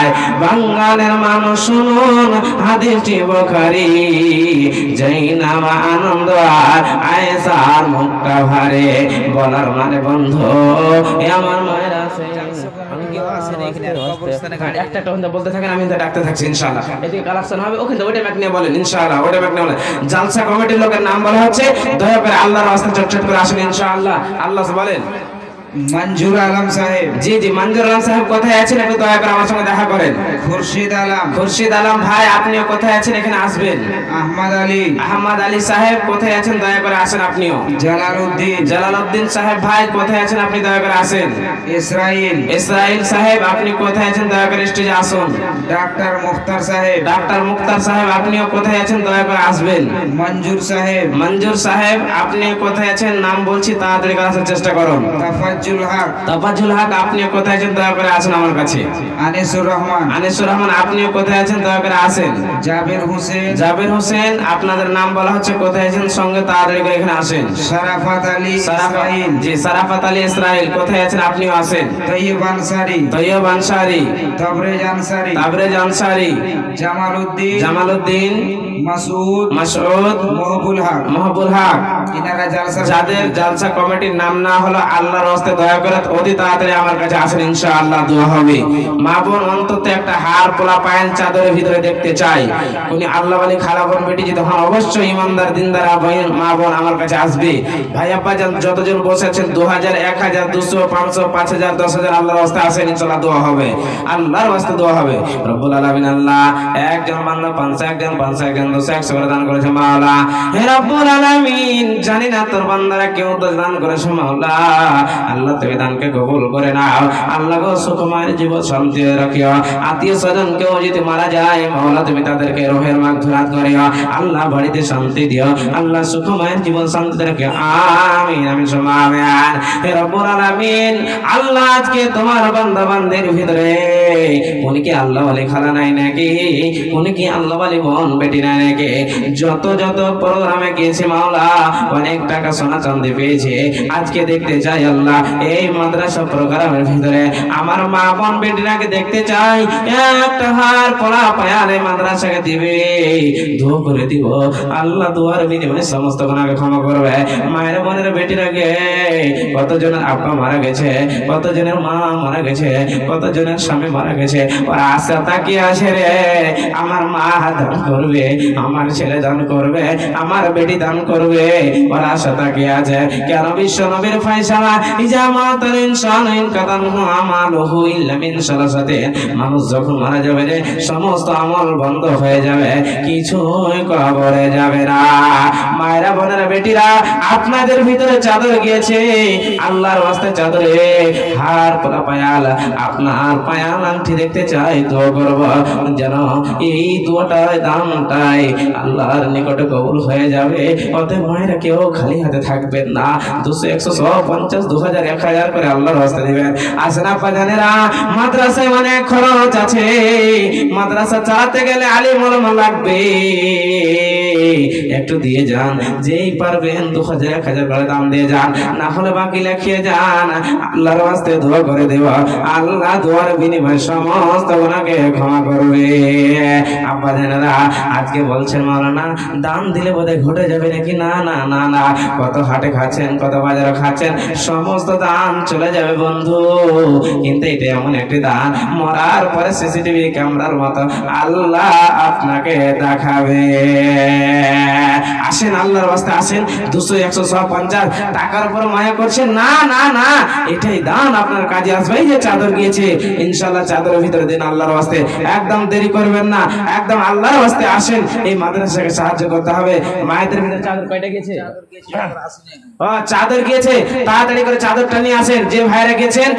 যায়। বাঙালের মানুষ শুনুন হাদিসটি বুখারী, যেই নাম আনন্দ আর আয়েশার মুখটা ভারে। বলার মানে বন্ধু আমার মায়ের আছে একটা বলতে থাকেন, আমি ডাকতে থাকছি ইনশাআল্লাহ। এদিকে কালেকশন হবে, ওখানে ওইটা ম্যাক নিয়ে বলেন ইনশাআল্লাহ, ওইটা ম্যাক নিয়ে বলেন। জালসা কমিটির লোকের নাম বলা হচ্ছে, দয়া করে আল্লাহর রাস্তায় চটচট করে আসেন ইনশাআল্লাহ। আল্লাহ বলেন मंजूर आलम साहेब। জি জি, मंजूर आलम साहेब কোথায় আছেন? একটু দয়া করে আমার সঙ্গে দেখা করেন। खुर्शीद आलम। खुर्शीद आलम ভাই, আপনিও কোথায় আছেন? এখানে আসবেন। अहमद अली। আহমদ আলী সাহেব কোথায় আছেন? দয়া করে আসেন আপনিও। जलालुद्दीन। জালালউদ্দিন সাহেব ভাই কোথায় আছেন? আপনি দয়া করে আসেন। इसराइल। ইসরাইল সাহেব আপনি কোথায় আছেন? দয়া করে স্টেজে আসুন। डॉक्टर मुख्तार साहेब। ডাক্তার মুক্তার সাহেব আপনিও কোথায় আছেন? দয়া করে আসবেন। मंजूर साहेब। মঞ্জুর সাহেব আপনি কোথায় আছেন? নাম বলছি, তাড়াতাড়ি করে আসার চেষ্টা করুন। तफज्जुल हक। তাফাজ্জুল হক আপনিও কোথায় আছেন? দয়া করে আসুন আমার কাছে। अनीसुर रहमान। আনিসুর রহমান আপনিও কোথায় আছেন? দয়া করে আসেন। जाबिर हुसैन। জাবির হোসেন আপনাদের নাম বলা হচ্ছে, কোথায় আছেন? সঙ্গে তাড়াতাড়ি করে এখানে আসেন। शराफत अली। इसराइल। জি সারাফত আলী ইসরাইল কোথায় আছেন? আপনিও আসেন। तैयब अंसारी। তৈয়ব আনসারী, तबरेज अंसारी। তাবরেজ আনসারী, जमालुद्दीन। জামালউদ্দিন, मसूद। মাসউদ, महबुल हक। মাহবুল হক। इनारा जलसा। যাদের জালসা কমিটির নাম না হলো, আল্লাহর রাস্তে দয়া করে অতি তাড়াতাড়ি আমার কাছে আসেন ইনশাআল্লাহ, দোয়া হবে। মা বোন অন্তত একটা হার পোলা পায়েন চাদরের ভিতরে দেখতে চাই। উনি আল্লাহ বলি খালা বোন বেটি যদি হন, অবশ্যই ইমানদার দিনদার মা বোন আমার কাছে আসবে। ভাই আব্বা যতজন বসে আছেন, 2000 1000 200 500 5000 10000 আল্লাহর রাস্তে আসেন ইনশাআল্লাহ, দোয়া হবে। আল্লাহর রাস্তে দোয়া হবে। রব্বুল আলামিন আল্লাহ একজন বান্দা 500 একজন 200 100 করে দান করেছে মাওলা। হে রব্বুল আলামিন, জানি না তোর বান্দারা কেউ তো দান করেছে মাওলা। আল্লাহ তুমি দানকে কবুল করে নাও। আল্লাহ গো সুখময় জীবন শান্তি রাখিও। আত্মীয় স্বজন কেউ যদি মারা যায় মাওলা, তুমি তাদেরকে রোহের মাগফিরাত করিও। আল্লাহ বাড়িতে শান্তি দিও। আল্লাহ সুখময় জীবন শান্তি রাখিও। আমিন আমিন সুম্মা আমিন। হে রব্বুল আলামিন, আল্লাহ আজকে তোমার বান্দা বান্দের ভিতরে উনি কি আল্লাহ ওয়ালি খালা নাই নাকি? উনি কি আল্লাহ ওয়ালি বোন বেটি নাই নাকি? যত প্রোগ্রামে গিয়েছে মাওলা, অনেক টাকা সোনা চাঁদি পেয়েছে। আজকে দেখতে চাই আল্লাহ এই মাদ্রাসা প্রোগ্রামের ভিতরে আমার মা বোন বেটিরাকে দেখতে চাই। একটা হার পড়া পায়ালে মাদ্রাসাকে দিবে, দোয়া করে দিব। আল্লাহ দুয়ার বিনিময়ে সমস্ত গুনাহকে ক্ষমা করবে। মায়ের বোনের বেটিরাকে, কতজনের আব্বা মারা গেছে, কতজনের মা মারা গেছে, কতজনের স্বামী মারা গেছে, ওরা আশা তাকিয়ে আসে রে, আমার মা দান করবে, আমার ছেলে দান করবে, আমার বেটি দান করবে, ওরা আশা তাকিয়ে আছে। কেন বিশ্ব নবীর ফয়সালা ইজামাতুল ইনসান কাদানহু আমালুহু ইল্লা মিন সালাসাতে, মানুষ যখন মারা যাবে রে, সমস্ত আমল বন্ধ হয়ে যাবে, কিছুই কবরে যাবে না। মায়েরা বোনেরা বেটিরা, আপনাদের ভিতরে চাদর গিয়েছে, আল্লাহর ওয়াস্তে চাদরে হার পোলা পায়াল, আপনার পায়াল আংটি দেখতে চাই, দোয়া করব যেন এই দোয়াটাই দানটাই আল্লাহর নিকটে কবুল হয়ে যাবে। অতএব মায়েরা কেউ খালি হাতে থাকবেন না। 200 100 150 2000 1000 করে আল্লাহর রাস্তায় দিবেন। আসেন আপা জানেরা, মাদ্রাসায় অনেক খরচ আছে। মাদ্রাসা চালাতে গেলে আলিম ওলামা লাগবে, একটু দিয়ে যান। যেই পারবেন 2000 1000 করে দাম দিয়ে যান, না হলে বাকি লিখিয়ে যান। আল্লাহর ওয়াস্তে দোয়া করে দেব, আল্লাহ দোয়ার বিনিময়ে সমস্ত গুনাহকে ক্ষমা করবে। আব্বা জানেরা, আজকে বলছেন মাওলানা দান দিলে বোধহয় ঘটে যাবে নাকি? না না না না, কত হাটে খাচ্ছেন, কত বাজারে খাচ্ছেন, সমস্ত দান চলে যাবে বন্ধু। কিন্তু এটা এমন একটি দান, মরার পরে সিসিটিভি ক্যামেরার মতো আল্লাহ আপনাকে দেখাবে। আসেন আল্লাহর রাস্তায় আসেন। 200 100 150 টাকার উপর মায়া করছেন না না না, এটাই দান আপনার কাজে আসবে। এই যে চাদর গিয়েছে, ইনশাআল্লাহ চাদরের ভিতরে দিন আল্লাহর রাস্তায়, একদম দেরি করবেন না, একদম আল্লাহর রাস্তায় আসেন। এই মাদ্রাসাকে সাহায্য করতে হবে। মায়েদের ভিতরে চাদর কয়টা গেছে? চাদর গিয়েছে, তাড়াতাড়ি করে চাদরটা নিয়ে আসেন। যে ভাইরা গেছেন